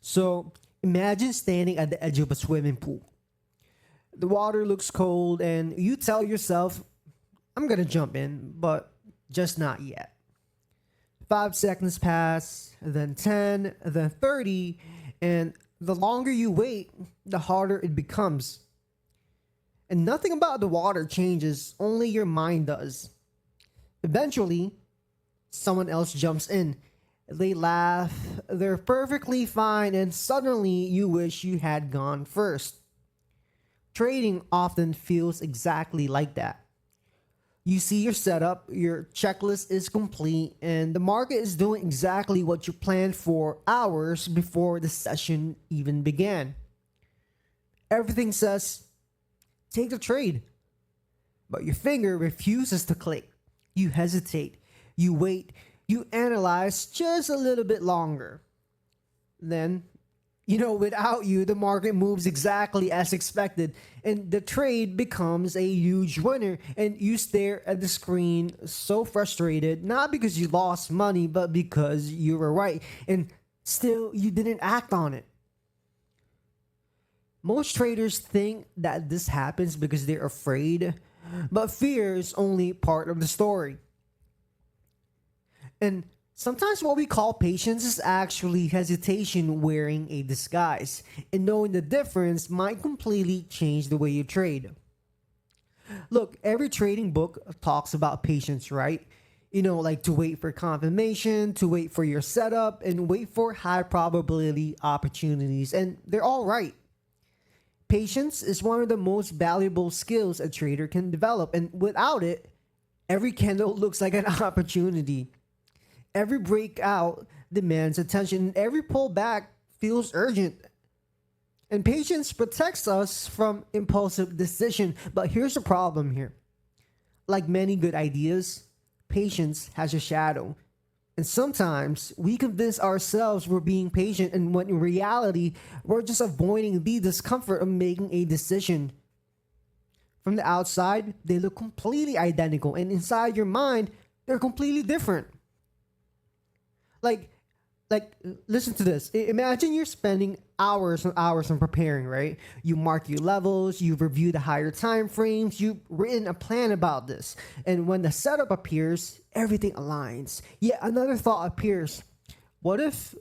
So imagine standing at the edge of a swimming pool. The water looks cold, and you tell yourself, I'm gonna jump in, but just not yet. 5 seconds pass, then 10, then 30, and the longer you wait, the harder it becomes. And nothing about the water changes, only your mind does. Eventually, someone else jumps in. They laugh, they're perfectly fine, and suddenly you wish you had gone first. Trading often feels exactly like that. You see your setup, your checklist is complete, and the market is doing exactly what you planned for hours before the session even began. Everything says, take the trade, but your finger refuses to click. You hesitate, you wait, you analyze just a little bit longer. Then, without you, the market moves exactly as expected, and the trade becomes a huge winner. And you stare at the screen so frustrated, not because you lost money, but because you were right, and still you didn't act on it. Most traders think that this happens because they're afraid, but fear is only part of the story. And sometimes what we call patience is actually hesitation wearing a disguise. And knowing the difference might completely change the way you trade. Look, every trading book talks about patience, right? Like to wait for confirmation, to wait for your setup, and wait for high probability opportunities. And they're all right. Patience is one of the most valuable skills a trader can develop. And without it, every candle looks like an opportunity. Every breakout demands attention. Every pullback feels urgent. And patience protects us from impulsive decision. But here's the problem here. Like many good ideas, patience has a shadow. And sometimes we convince ourselves we're being patient, and when in reality, we're just avoiding the discomfort of making a decision. From the outside, they look completely identical, and inside your mind, they're completely different. like like listen to this. Imagine you're spending hours and hours on preparing, right? You mark your levels, you've reviewed the higher time frames, you've written a plan about this. And when the setup appears, everything aligns. Yet another thought appears. What if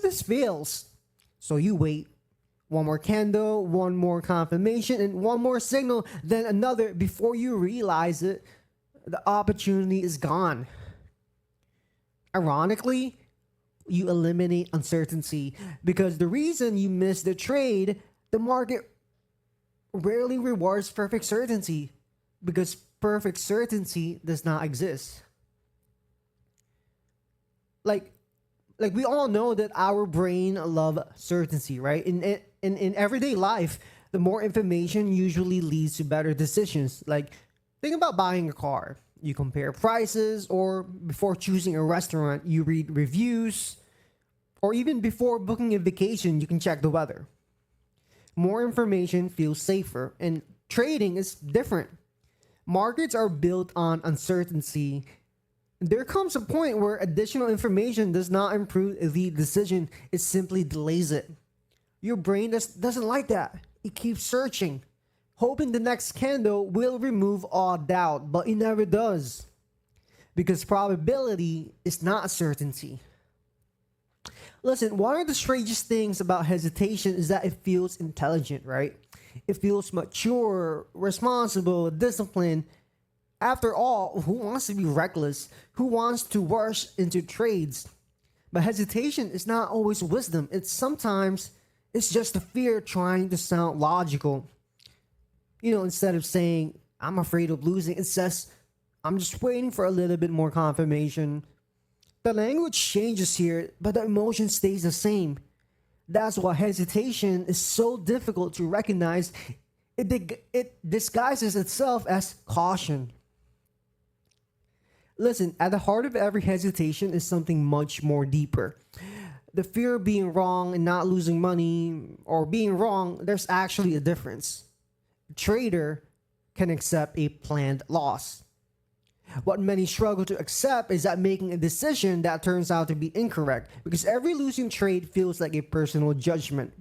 this fails? So you wait. One more candle, one more confirmation, and one more signal, then another. Before you realize it, the opportunity is gone. Ironically, you eliminate uncertainty because the reason you miss the trade, the market rarely rewards perfect certainty because perfect certainty does not exist. Like like we all know that our brain love certainty, right? In everyday life, the more information usually leads to better decisions. Like think about buying a car. You compare prices, or before choosing a restaurant, you read reviews, or even before booking a vacation, you can check the weather. More information feels safer, and trading is different. Markets are built on uncertainty. There comes a point where additional information does not improve the decision, it simply delays it. Your brain doesn't like that. It keeps searching, hoping the next candle will remove all doubt, but it never does. Because probability is not certainty. Listen, one of the strangest things about hesitation is that it feels intelligent, right? It feels mature, responsible, disciplined. After all, who wants to be reckless? Who wants to rush into trades? But hesitation is not always wisdom. It's just the fear trying to sound logical. Instead of saying, I'm afraid of losing, it says, I'm just waiting for a little bit more confirmation. The language changes here, but the emotion stays the same. That's why hesitation is so difficult to recognize. It disguises itself as caution. Listen, at the heart of every hesitation is something much more deeper. The fear of being wrong and not losing money, or being wrong, there's actually a difference. A trader can accept a planned loss. What many struggle to accept is that making a decision that turns out to be incorrect, because every losing trade feels like a personal judgment.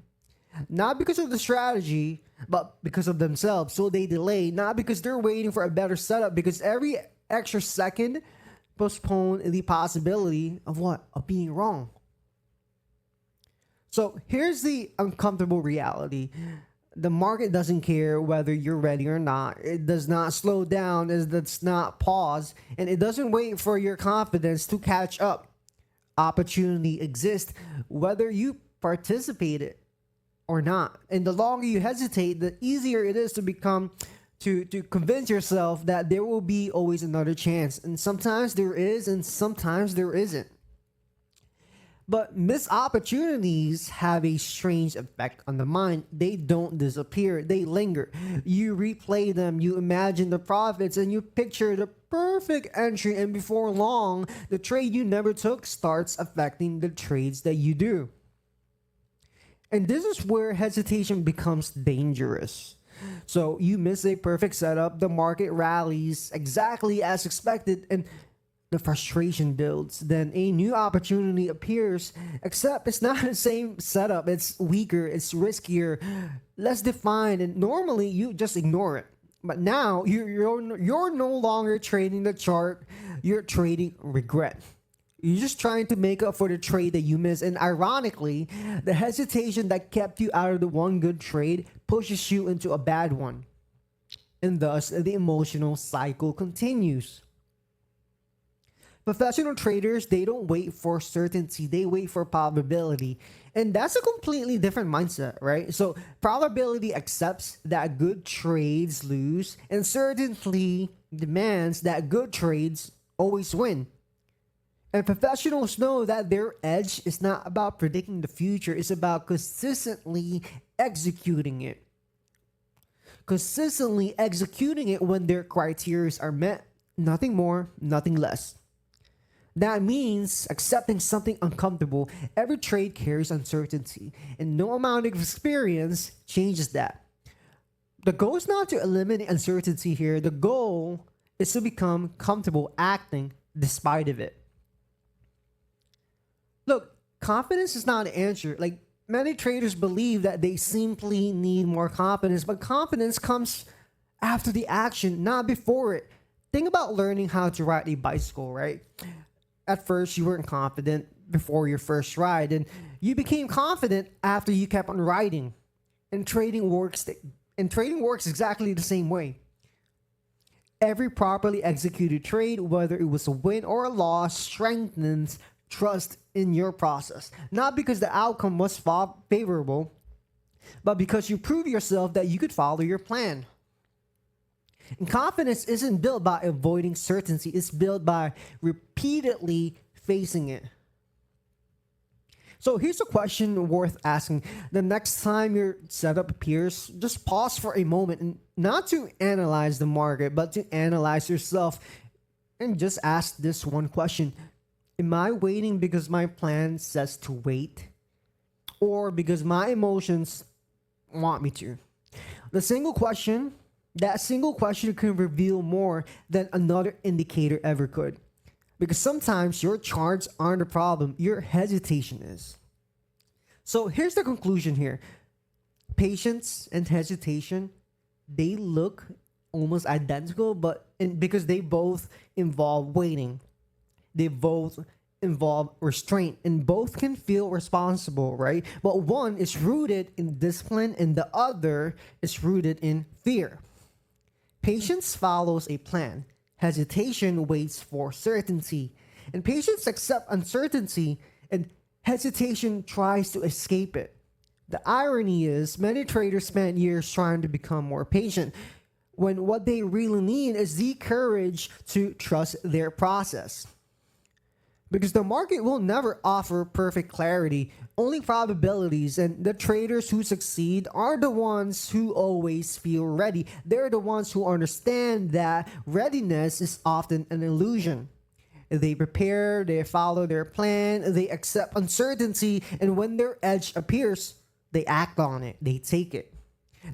Not because of the strategy, but because of themselves. So they delay, not because they're waiting for a better setup, because every extra second postpone the possibility of what? Of being wrong. So here's the uncomfortable reality. The market doesn't care whether you're ready or not. It does not slow down, it does not pause, and it doesn't wait for your confidence to catch up. Opportunity exists whether you participate or not. And the longer you hesitate, the easier it is to become to convince yourself that there will be always another chance. And sometimes there is, and sometimes there isn't. But missed opportunities have a strange effect on the mind. They don't disappear, they linger. You replay them, you imagine the profits, and you picture the perfect entry, and before long, the trade you never took starts affecting the trades that you do. And this is where hesitation becomes dangerous. So you miss a perfect setup, the market rallies exactly as expected, and the frustration builds. Then a new opportunity appears, except it's not the same setup. It's weaker, it's riskier, less defined, and normally you just ignore it. But now you're no longer trading the chart, you're trading regret. You're just trying to make up for the trade that you missed. And ironically, the hesitation that kept you out of the one good trade pushes you into a bad one. And thus, the emotional cycle continues. Professional traders, they don't wait for certainty, they wait for probability. And that's a completely different mindset, right? So, probability accepts that good trades lose, and certainty demands that good trades always win. And professionals know that their edge is not about predicting the future, it's about consistently executing it. Consistently executing it when their criteria are met, nothing more, nothing less. That means accepting something uncomfortable. Every trade carries uncertainty, and no amount of experience changes that. The goal is not to eliminate uncertainty here, the goal is to become comfortable acting despite of it. Look, confidence is not an answer. Like, many traders believe that they simply need more confidence, but confidence comes after the action, not before it. Think about learning how to ride a bicycle, right? At first, you weren't confident before your first ride, and you became confident after you kept on riding. And trading works exactly the same way. Every properly executed trade, whether it was a win or a loss, strengthens trust in your process. Not because the outcome was favorable, but because you proved yourself that you could follow your plan. And confidence isn't built by avoiding certainty, it's built by repeatedly facing it. So here's a question worth asking. The next time your setup appears, just pause for a moment, and not to analyze the market, but to analyze yourself, and just ask this one question. Am I waiting because my plan says to wait, or because my emotions want me to? That single question can reveal more than another indicator ever could. Because sometimes your charts aren't the problem, your hesitation is. So here's the conclusion here. Patience and hesitation, they look almost identical, because they both involve waiting. They both involve restraint, and both can feel responsible, right? But one is rooted in discipline and the other is rooted in fear. Patience follows a plan. Hesitation waits for certainty. And patience accepts uncertainty, and hesitation tries to escape it. The irony is, many traders spend years trying to become more patient, when what they really need is the courage to trust their process. Because the market will never offer perfect clarity, only probabilities, and the traders who succeed are the ones who always feel ready. They're the ones who understand that readiness is often an illusion. They prepare, they follow their plan, they accept uncertainty, and when their edge appears, they act on it, they take it.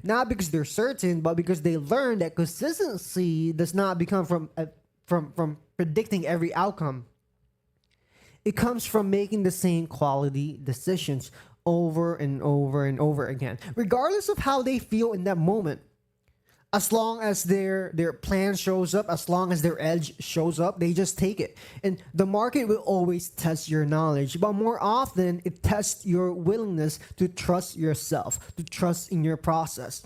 Not because they're certain, but because they learn that consistency does not from predicting every outcome. It comes from making the same quality decisions over and over and over again, regardless of how they feel in that moment. As long as their plan shows up, as long as their edge shows up, they just take it. And the market will always test your knowledge, but more often it tests your willingness to trust yourself, to trust in your process.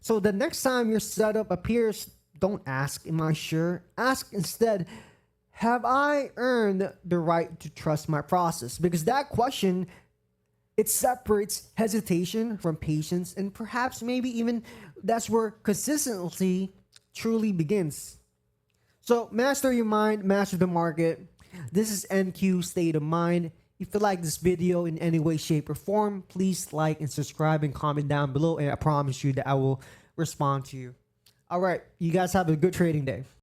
So the next time your setup appears, don't ask, am I sure? Ask instead, have I earned the right to trust my process? Because that question, it separates hesitation from patience, and perhaps maybe even that's where consistency truly begins. So, master your mind, master the market. This is MQ State of Mind. If you like this video in any way, shape, or form, please like and subscribe and comment down below, and I promise you that I will respond to you. All right, you guys have a good trading day.